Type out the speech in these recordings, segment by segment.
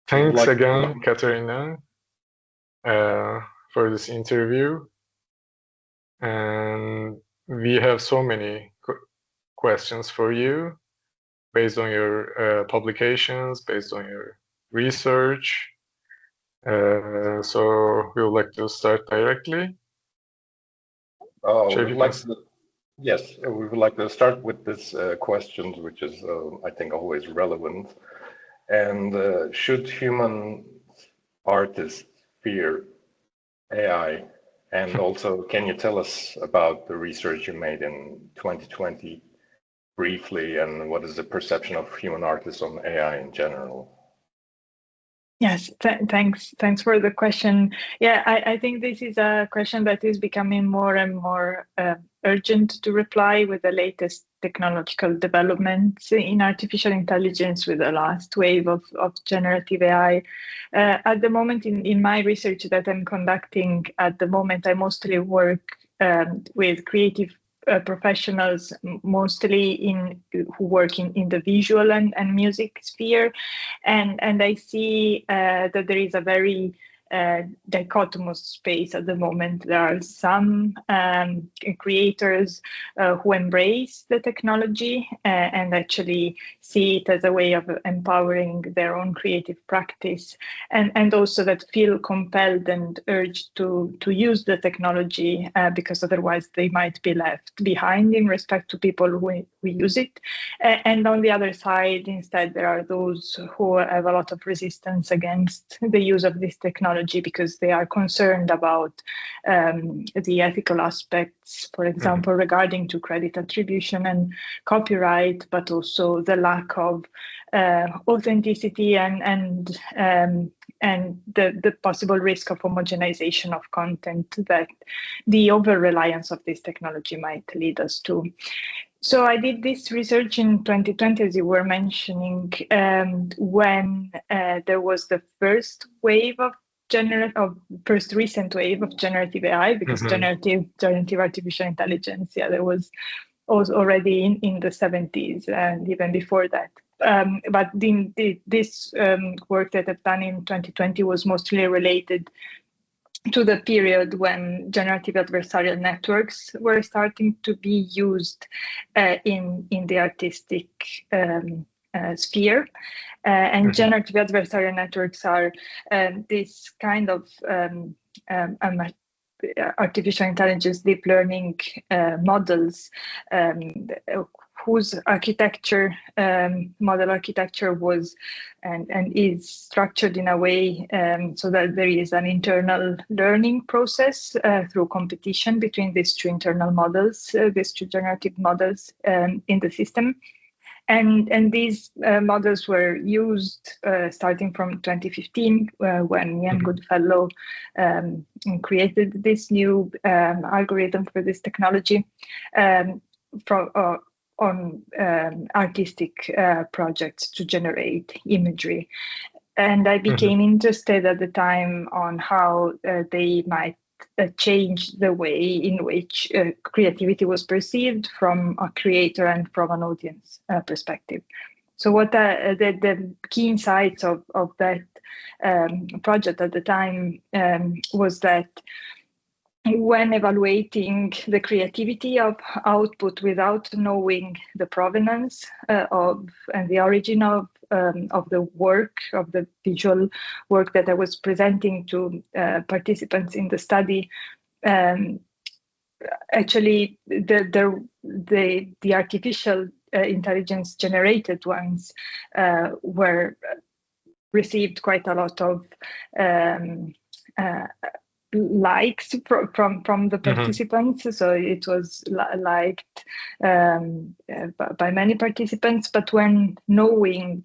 Thanks again, Caterina, for this interview. And we have so many questions for you based on your publications, based on your research. So we would like to start directly. Yes, we would like to start with this question, which is, I think, always relevant. And should human artists fear AI? And also, can you tell us about the research you made in 2020 briefly, and what is the perception of human artists on AI in general? Yes, thanks for the question. Yeah, I think this is a question that is becoming more and more urgent to reply with the latest technological developments in artificial intelligence, with the last wave of generative AI. At the moment, in my research that I'm conducting at the moment, I mostly work with creative professionals, mostly who work in the visual and music sphere, and I see that there is a very dichotomous space at the moment. There are some creators who embrace the technology and actually see it as a way of empowering their own creative practice, and also that feel compelled and urged to use the technology because otherwise they might be left behind in respect to people who use it. And on the other side, instead, there are those who have a lot of resistance against the use of this technology because they are concerned about the ethical aspects, for example, regarding to credit attribution and copyright, but also the lack of authenticity and the possible risk of homogenization of content that the over-reliance of this technology might lead us to. So I did this research in 2020, as you were mentioning, when there was the first wave of first recent wave of generative AI, because generative artificial intelligence, there was already in the 70s and even before that. But this work that I've done in 2020 was mostly related to the period when generative adversarial networks were starting to be used in the artistic sphere. And generative adversarial networks are this kind of artificial intelligence deep learning models whose model architecture was and is structured in a way so that there is an internal learning process through competition between these two internal models, these two generative models in the system. And these models were used starting from 2015 when Ian Goodfellow created this new algorithm for this technology on artistic projects to generate imagery. And I became interested at the time on how they might change the way in which creativity was perceived from a creator and from an audience perspective. So what the key insights of that project at the time was that when evaluating the creativity of output without knowing the provenance and the origin of the work, of the visual work that I was presenting to participants in the study, actually the artificial intelligence generated ones were received quite a lot of likes from the participants. So it was liked by many participants, but when knowing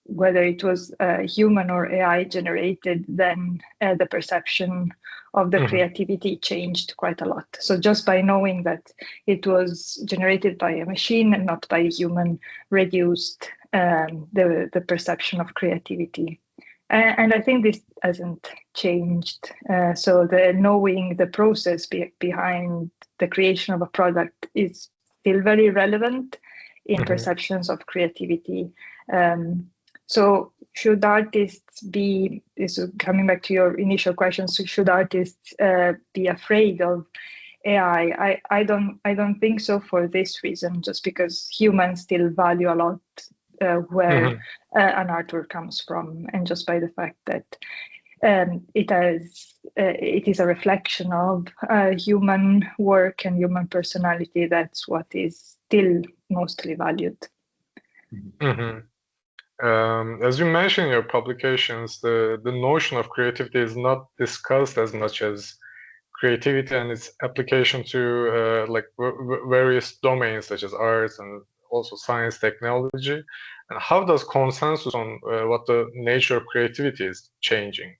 whether it was human or AI generated, then the perception of the creativity changed quite a lot. So just by knowing that it was generated by a machine and not by a human reduced the perception of creativity. And I think this hasn't changed. So the knowing the process behind the creation of a product is still very relevant in perceptions of creativity. So should artists be, this is coming back to your initial question, so should artists be afraid of AI? I don't think so for this reason, just because humans still value a lot where an artwork comes from, and just by the fact that it is a reflection of human work and human personality. That's what is still mostly valued. As you mentioned in your publications, the notion of creativity is not discussed as much as creativity and its application to like various domains such as arts and also science, technology. And how does consensus on what the nature of creativity is changing?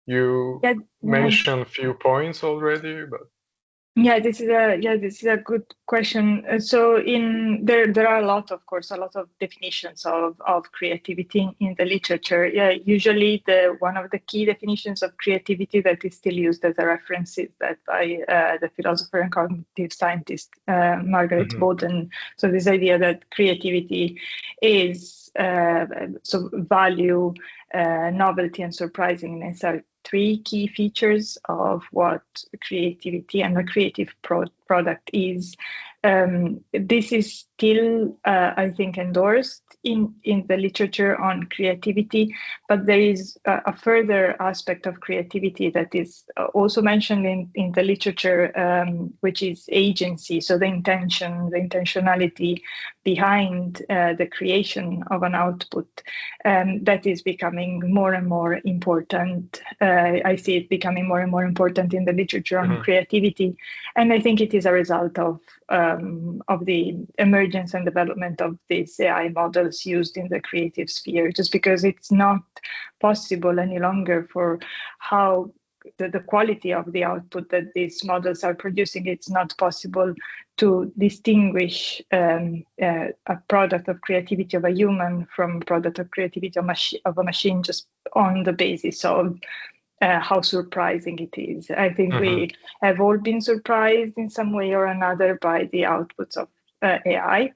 You mentioned a few points already, but this is a good question. So there are a lot of definitions of creativity in the literature. Usually one of the key definitions of creativity that is still used as a reference is that by the philosopher and cognitive scientist Margaret Boden. So this idea that creativity is so value, novelty, and surprisingness are three key features of what creativity and a creative product is. This is still, I think, endorsed in the literature on creativity, but there is a further aspect of creativity that is also mentioned in the literature, which is agency. So the intentionality behind the creation of an output, that is becoming more and more important. I see it becoming more and more important in the literature on creativity, and I think it is a result of the emergence and development of these AI models used in the creative sphere, just because it's not possible any longer for how the quality of the output that these models are producing. It's not possible to distinguish a product of creativity of a human from a product of creativity of a machine just on the basis of how surprising it is. I think we have all been surprised in some way or another by the outputs of AI.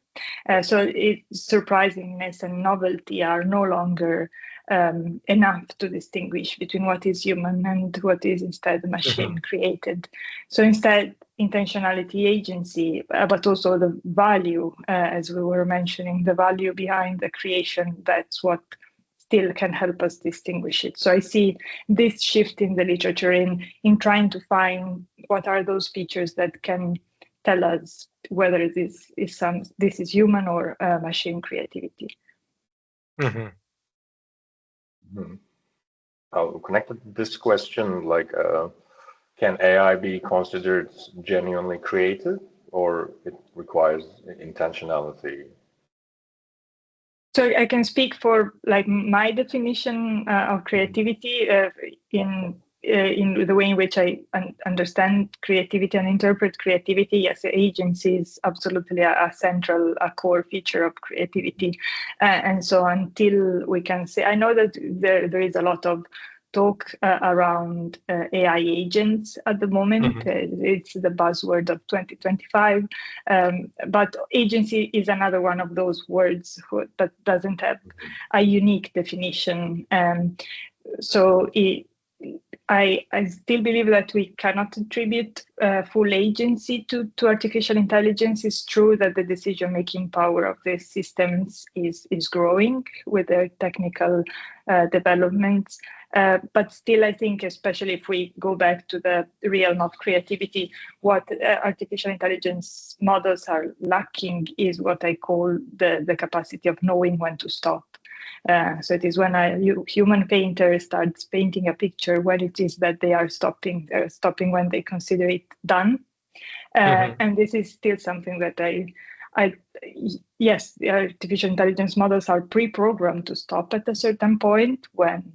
So surprisingness and novelty are no longer enough to distinguish between what is human and what is instead machine created. So instead, intentionality, agency, but also the value, as we were mentioning, the value behind the creation, that's what still can help us distinguish it. So I see this shift in the literature in trying to find what are those features that can tell us whether this is human or machine creativity. Connected to this question, like, can AI be considered genuinely creative, or it requires intentionality? So I can speak for like my definition of creativity in the way in which I understand creativity and interpret creativity. Yes, agency is absolutely a central, a core feature of creativity. And so until we can say, I know that there is a lot of talk around AI agents at the moment. It's the buzzword of 2025. But agency is another one of those words that doesn't have a unique definition. So I still believe that we cannot attribute full agency to artificial intelligence. It's true that the decision-making power of these systems is growing with their technical developments. But still, I think, especially if we go back to the realm of creativity, what artificial intelligence models are lacking is what I call the capacity of knowing when to stop. So it is when a human painter starts painting a picture, when it is that they are stopping. They're stopping when they consider it done. And this is still something that yes, the artificial intelligence models are pre-programmed to stop at a certain point when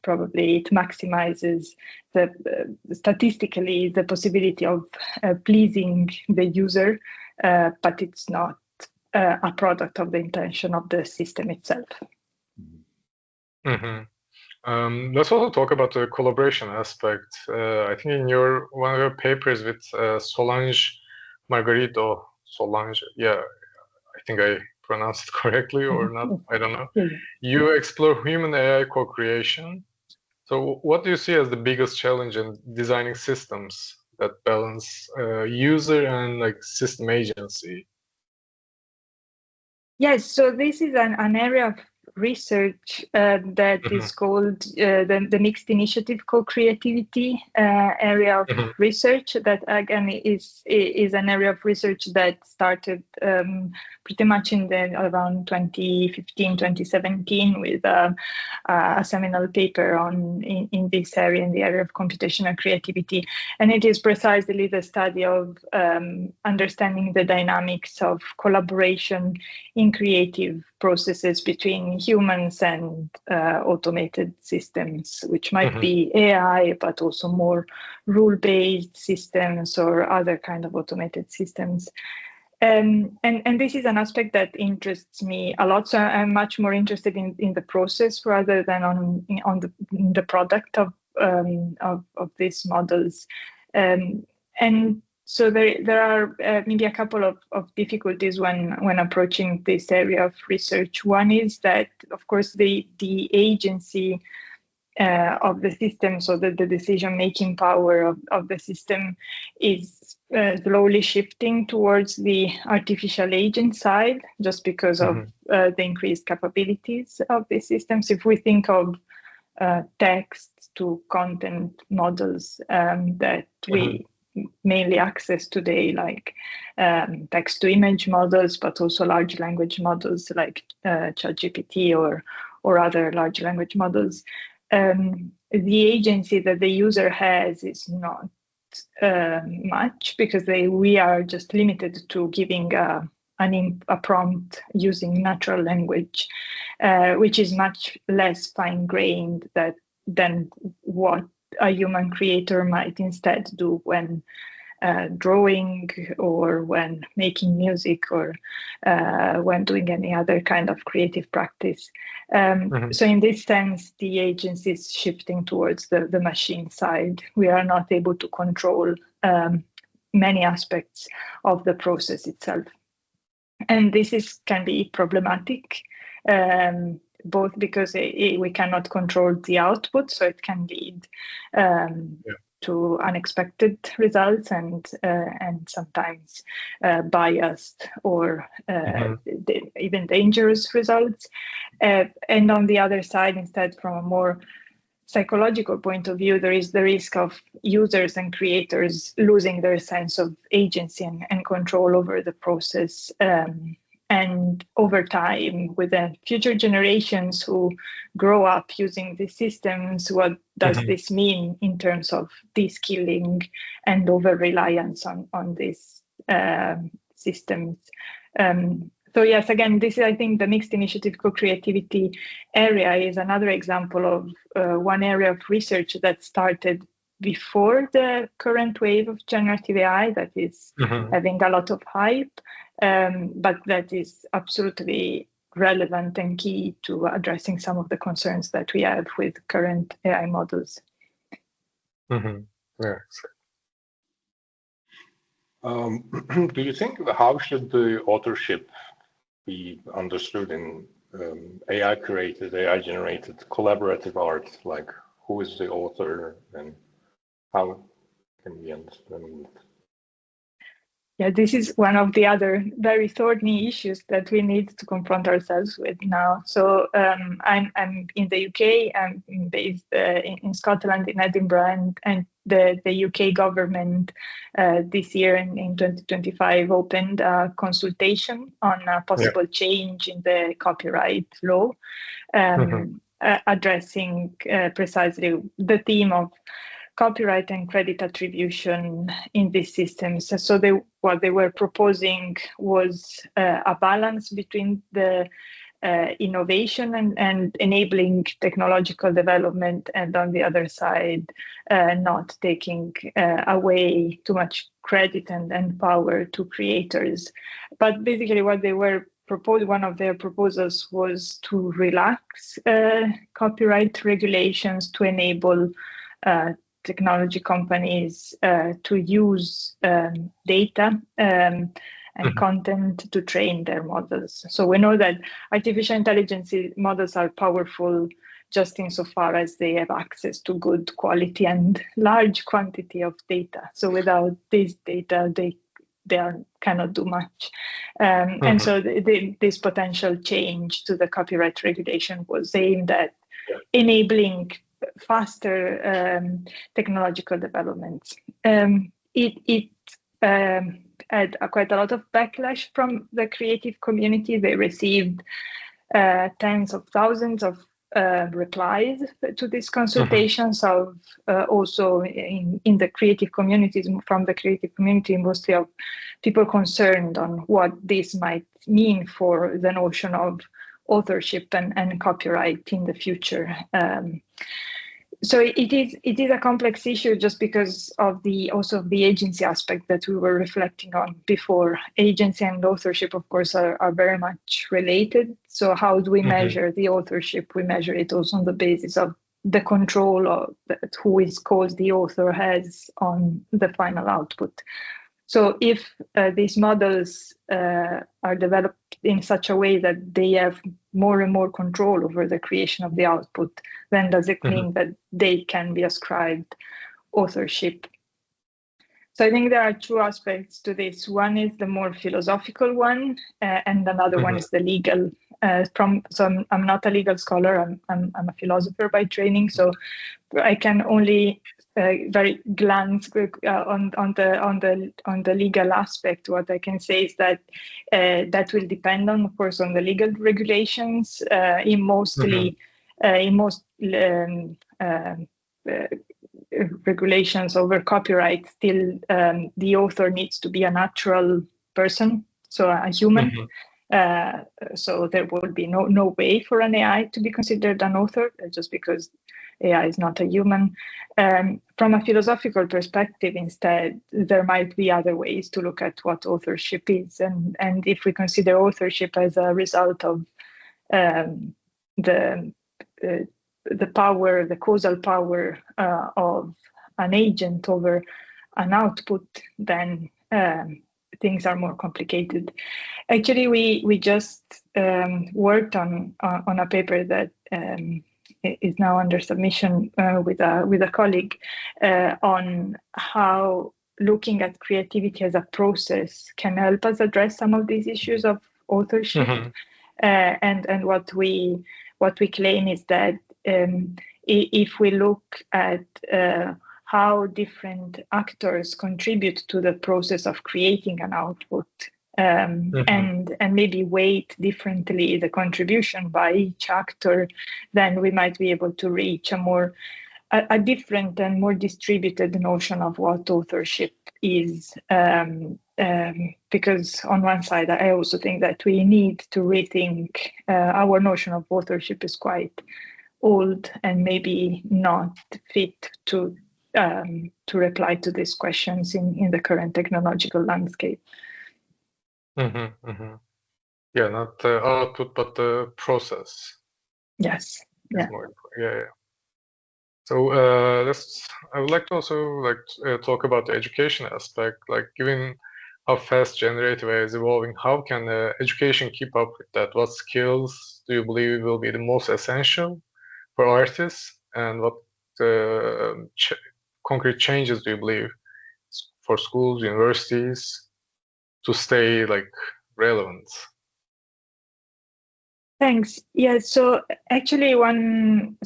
probably it maximizes statistically the possibility of pleasing the user, but it's not a product of the intention of the system itself. Let's also talk about the collaboration aspect. I think in one of your papers with Solange Margarido, I think I pronounced it correctly or not, I don't know. Yeah. You explore human AI co-creation. So what do you see as the biggest challenge in designing systems that balance user and like system agency? Yes, so this is an area of research that is called the mixed initiative co-creativity area of research. That again is an area of research that started pretty much in around 2015, 2017 with a seminal paper in this area, in the area of computational creativity. And it is precisely the study of understanding the dynamics of collaboration in creative processes between humans and automated systems, which might be AI, but also more rule-based systems or other kind of automated systems. And this is an aspect that interests me a lot. So I'm much more interested in the process rather than in the product of these models. And so there are maybe a couple of difficulties when approaching this area of research. One is that, of course, the agency of the system, so that the decision-making power of the system is slowly shifting towards the artificial agent side, just because of the increased capabilities of the systems. If we think of text to content models that we mainly access today, like text to image models, but also large language models like ChatGPT or other large language models, the agency that the user has is not much, because we are just limited to giving a prompt using natural language, which is much less fine-grained than what a human creator might instead do when drawing or when making music or when doing any other kind of creative practice. So in this sense, the agency is shifting towards the machine side. We are not able to control many aspects of the process itself. And this can be problematic, both because we cannot control the output, so it can lead to unexpected results and sometimes biased or even dangerous results. And on the other side, instead, from a more psychological point of view, there is the risk of users and creators losing their sense of agency and control over the process. And over time, with the future generations who grow up using these systems, what does this mean in terms of de-skilling and over-reliance on these systems? So yes, again, this is, I think, the mixed initiative co-creativity area is another example of one area of research that started before the current wave of generative AI that is having a lot of hype, but that is absolutely relevant and key to addressing some of the concerns that we have with current AI models. Yeah, do you think, how should the authorship be understood in AI-curated, AI-generated collaborative art? Like, who is the author and how can we understand it? Yeah, this is one of the other very thorny issues that we need to confront ourselves with now. So I'm in the UK. I'm based in Scotland, in Edinburgh, and the UK government this year in 2025 opened a consultation on a possible change in the copyright law, addressing precisely the theme of copyright and credit attribution in these systems. So what they were proposing was a balance between the innovation and enabling technological development, and on the other side, not taking away too much credit and power to creators. But basically what they were proposed, one of their proposals was to relax copyright regulations to enable technology companies to use data and content to train their models. So we know that artificial intelligence models are powerful just insofar as they have access to good quality and large quantity of data. So without this data, they cannot do much. And so this potential change to the copyright regulation was aimed at enabling faster technological developments. It had quite a lot of backlash from the creative community. They received tens of thousands of replies to these consultations of also in the creative communities, from the creative community, mostly of people concerned on what this might mean for the notion of authorship and copyright in the future. So it is a complex issue just because of the agency aspect that we were reflecting on before. Agency and authorship, of course, are very much related. So how do we measure the authorship? We measure it also on the basis of the control of that who is called the author has on the final output. So if these models are developed in such a way that they have more and more control over the creation of the output, then does it mean that they can be ascribed authorship? So I think there are two aspects to this. One is the more philosophical one, and another one is the legal. So I'm not a legal scholar. I'm a philosopher by training, so I can only very glance on the legal aspect. What I can say is that that will depend on, of course, on the legal regulations. In most regulations over copyright, still the author needs to be a natural person, so a human. So there will be no way for an AI to be considered an author just because AI is not a human. From a philosophical perspective, instead, there might be other ways to look at what authorship is. And if we consider authorship as a result of the power, the causal power of an agent over an output, then things are more complicated. Actually, we just worked on a paper that is now under submission with a colleague on how looking at creativity as a process can help us address some of these issues of authorship. And what we claim is that if we look at how different actors contribute to the process of creating an output, and maybe weight differently the contribution by each actor, then we might be able to reach a different and more distributed notion of what authorship is. Because on one side, I also think that we need to rethink our notion of authorship is quite old and maybe not fit to reply to these questions in the current technological landscape. Yeah, not the output, but the process. Yes. Yeah. Yeah. So I would like to also talk about the education aspect. Like, given how fast generative AI is evolving, how can education keep up with that? What skills do you believe will be the most essential for artists, and what concrete changes do you believe for schools, universities to stay relevant? Thanks. Yeah. So actually, I'm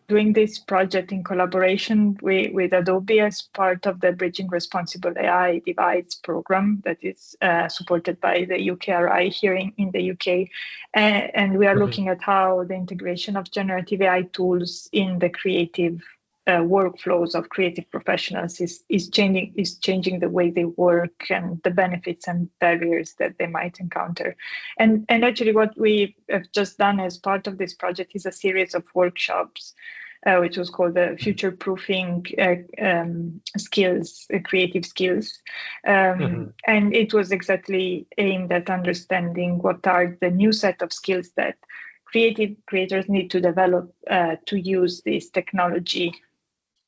doing this project in collaboration with Adobe as part of the Bridging Responsible AI Divides program that is supported by the UKRI here in the UK. And we are looking at how the integration of generative AI tools in the creative workflows of creative professionals is changing the way they work and the benefits and barriers that they might encounter. And actually what we have just done as part of this project is a series of workshops which was called the future-proofing skills, creative skills. And it was exactly aimed at understanding what are the new set of skills that creative creators need to develop to use this technology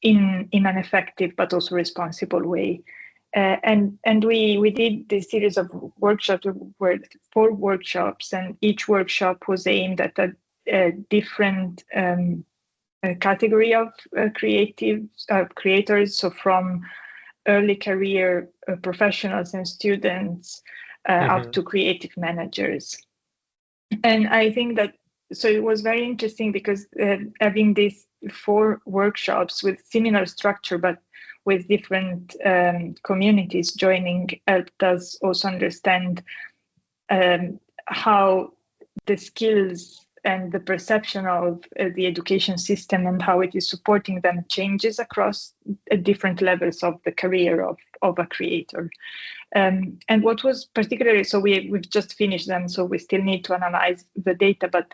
in an effective but also responsible way. And we did this series of workshops, were 4 workshops, and each workshop was aimed at a different category of creators. So from early career professionals and students up to creative managers. And I think that, so it was very interesting because having these 4 workshops with similar structure, but with different communities joining, helped us also understand how the skills and the perception of the education system and how it is supporting them changes across different levels of the career of a creator. And what was particularly, so we've just finished them, so we still need to analyze the data, but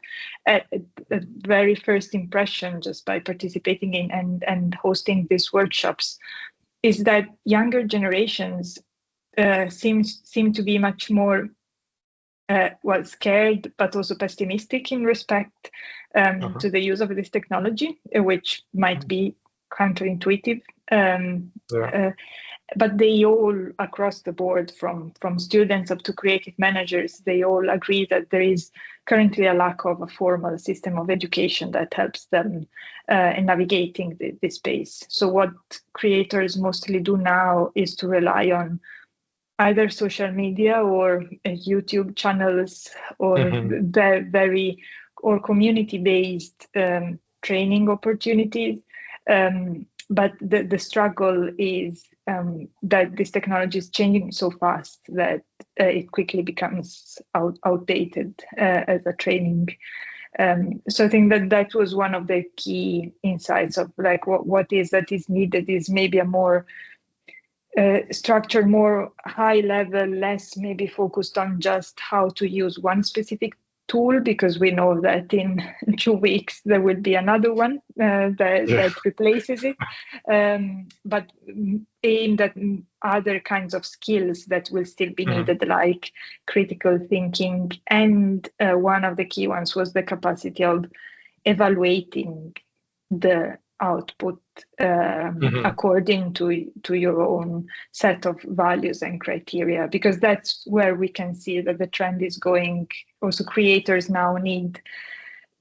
a very first impression just by participating in and hosting these workshops is that younger generations seem to be much more scared, but also pessimistic in respect to the use of this technology, which might be counterintuitive. But they all, across the board, from students up to creative managers, they all agree that there is currently a lack of a formal system of education that helps them in navigating this space. So what creators mostly do now is to rely on either social media or YouTube channels or very or community-based training opportunities. But the struggle is that this technology is changing so fast that it quickly becomes outdated as a training. So I think that was one of the key insights of like what is that is needed is maybe a more structured, more high level, less maybe focused on just how to use one specific tool, because we know that in 2 weeks there will be another one that replaces it, but aimed at other kinds of skills that will still be needed, like critical thinking. And one of the key ones was the capacity of evaluating the output according to your own set of values and criteria, because that's where we can see that the trend is going. Also, creators now need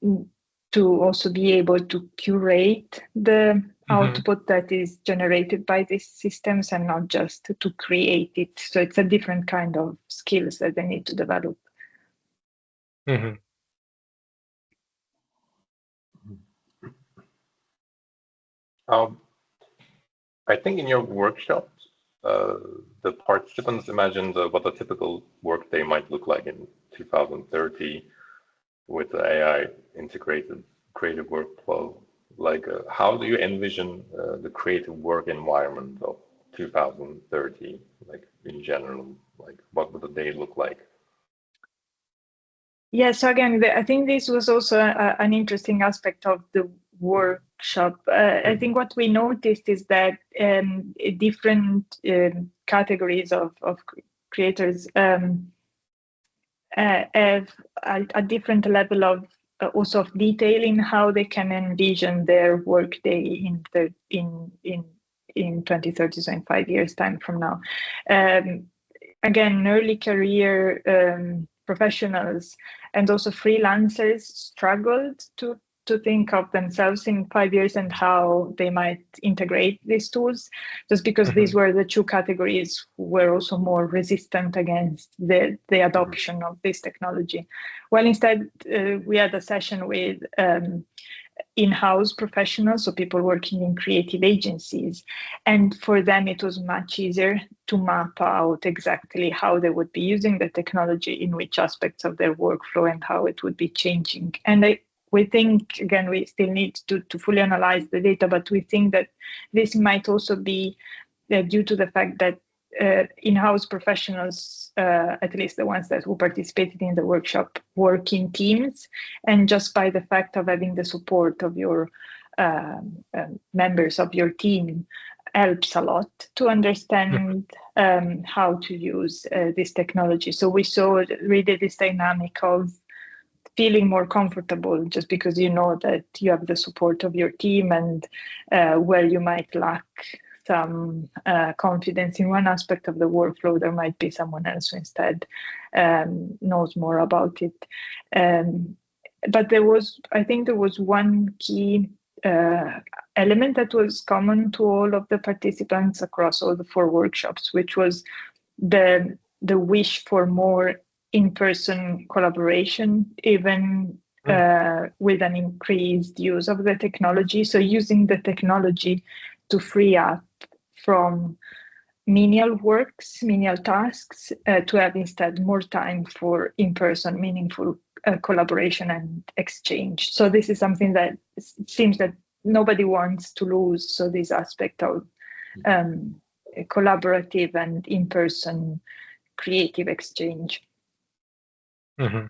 to also be able to curate the output that is generated by these systems and not just to create it. So it's a different kind of skills that they need to develop. I think in your workshops, the participants imagined what a typical workday might look like in 2030 with the AI integrated creative workflow. Like, how do you envision the creative work environment of 2030, like in general? Like, what would the day look like? Yeah, so again, I think this was also an interesting aspect of the workshop. I think what we noticed is that different categories of creators have a different level of also of detail in how they can envision their workday in 2030, so in 5 years' time from now. Again, early career professionals and also freelancers struggled to think of themselves in 5 years and how they might integrate these tools, just because these were the 2 categories who were also more resistant against the adoption of this technology. Well, instead, we had a session with in-house professionals, so people working in creative agencies. And for them, it was much easier to map out exactly how they would be using the technology, in which aspects of their workflow, and how it would be changing. And we think, again, we still need to fully analyze the data, but we think that this might also be due to the fact that in-house professionals, at least the ones who participated in the workshop, work in teams, and just by the fact of having the support of your members of your team helps a lot to understand how to use this technology. So we saw really this dynamic of feeling more comfortable just because you know that you have the support of your team, and where you might lack some confidence in one aspect of the workflow, there might be someone else who instead knows more about it. But I think there was one key element that was common to all of the participants across all the 4 workshops, which was the wish for more in-person collaboration, even with an increased use of the technology. So using the technology to free up from menial works, menial tasks, to have instead more time for in-person, meaningful collaboration and exchange. So this is something that it seems that nobody wants to lose. So this aspect of collaborative and in-person creative exchange. Mm-hmm.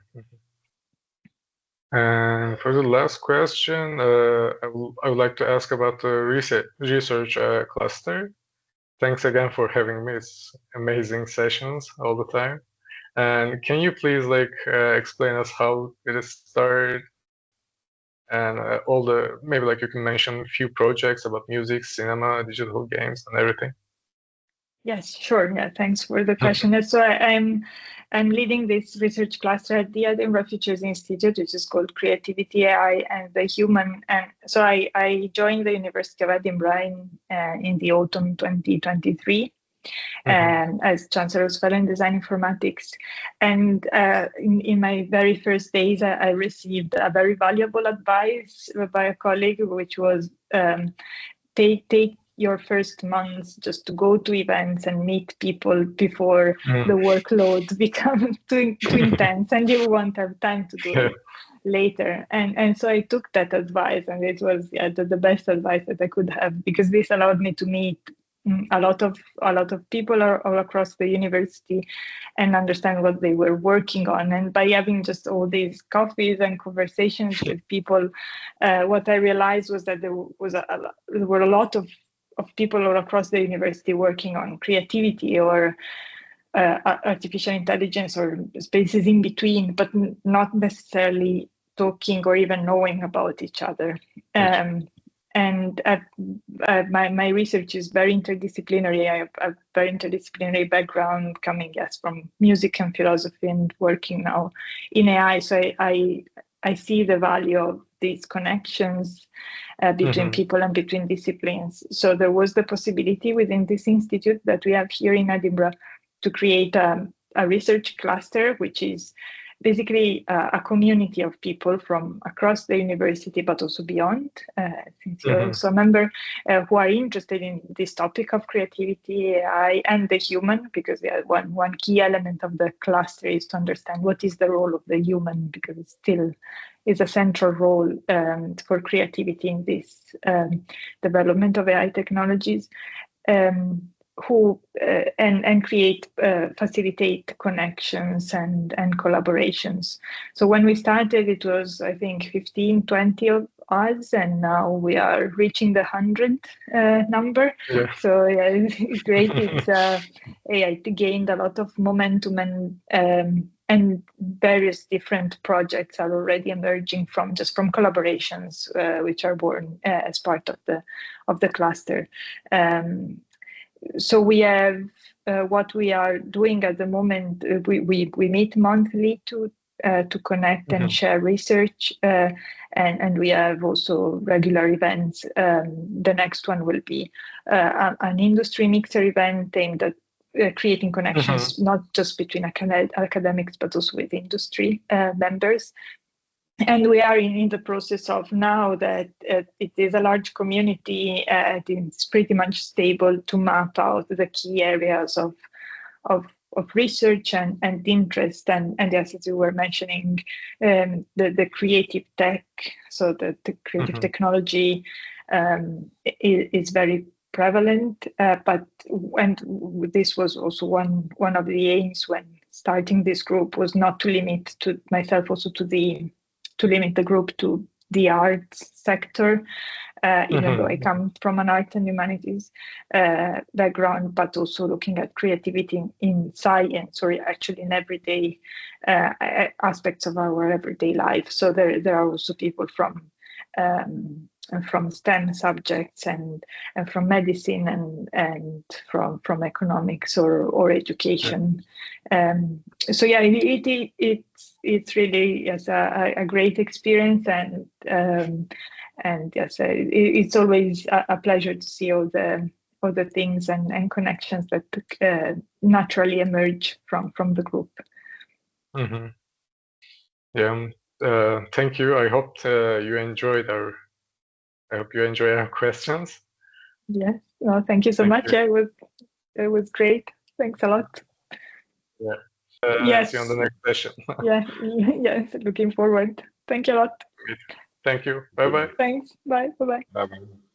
And for the last question, I would like to ask about the research cluster. Thanks again for having me. It's amazing sessions all the time. And can you please explain us how did it start, and maybe you can mention a few projects about music, cinema, digital games, and everything. Yes, sure. Yeah, thanks for the question. So I'm leading this research cluster at the Edinburgh Futures Institute, which is called Creativity, AI, and the Human. And so I joined the University of Edinburgh in the autumn 2023 as Chancellor's Fellow in Design Informatics. And in my very first days, I received a very valuable advice by a colleague, which was take your first months just to go to events and meet people before the workload becomes too intense and you won't have time to do it later. And so I took that advice, and it was the best advice that I could have, because this allowed me to meet a lot of people all across the university and understand what they were working on. And by having just all these coffees and conversations with people, what I realized was that there were a lot of people all across the university working on creativity or artificial intelligence or spaces in between, but not necessarily talking or even knowing about each other. And my research is very interdisciplinary. I have a very interdisciplinary background, coming from music and philosophy and working now in AI. So I see the value of these connections between people and between disciplines. So there was the possibility within this institute that we have here in Edinburgh to create a research cluster, which is basically a community of people from across the university, but also beyond, since you're also a member, who are interested in this topic of creativity, AI, and the human, because one key element of the cluster is to understand what is the role of the human, because it still is a central role for creativity in this development of AI technologies. Who and facilitate connections and collaborations. So when we started, it was, I think, 15, 20 of us, and now we are reaching the 100 number. Yeah. So yeah, it's great. It gained a lot of momentum, and various different projects are already emerging from collaborations, which are born as part of the cluster. So we have what we are doing at the moment. We meet monthly to connect and share research, and we have also regular events. The next one will be an industry mixer event aimed at creating connections not just between academics but also with industry members. And we are in the process of, now that it is a large community, it's pretty much stable, to map out the key areas of research and interest. And yes, as you were mentioning, the creative tech, so the creative technology is very prevalent. And this was also one of the aims when starting this group, was not to limit to limit the group to the arts sector, even though I come from an art and humanities background, but also looking at creativity in science, or actually in everyday aspects of our everyday life. So there are also people from from STEM subjects and from medicine and from economics or education. So yeah, it's really, yes, a great experience, and yes, it's always a pleasure to see all the things and connections that naturally emerge from the group. Mm-hmm. Yeah. Thank you. I hope you enjoyed our questions. Yes. Well, thank you so much. Yeah, it was great. Thanks a lot. Yeah. Yes. See you on the next session. Yeah. Yes. Looking forward. Thank you a lot. Thank you. Bye bye. Thanks. Bye. Bye. Bye. Bye.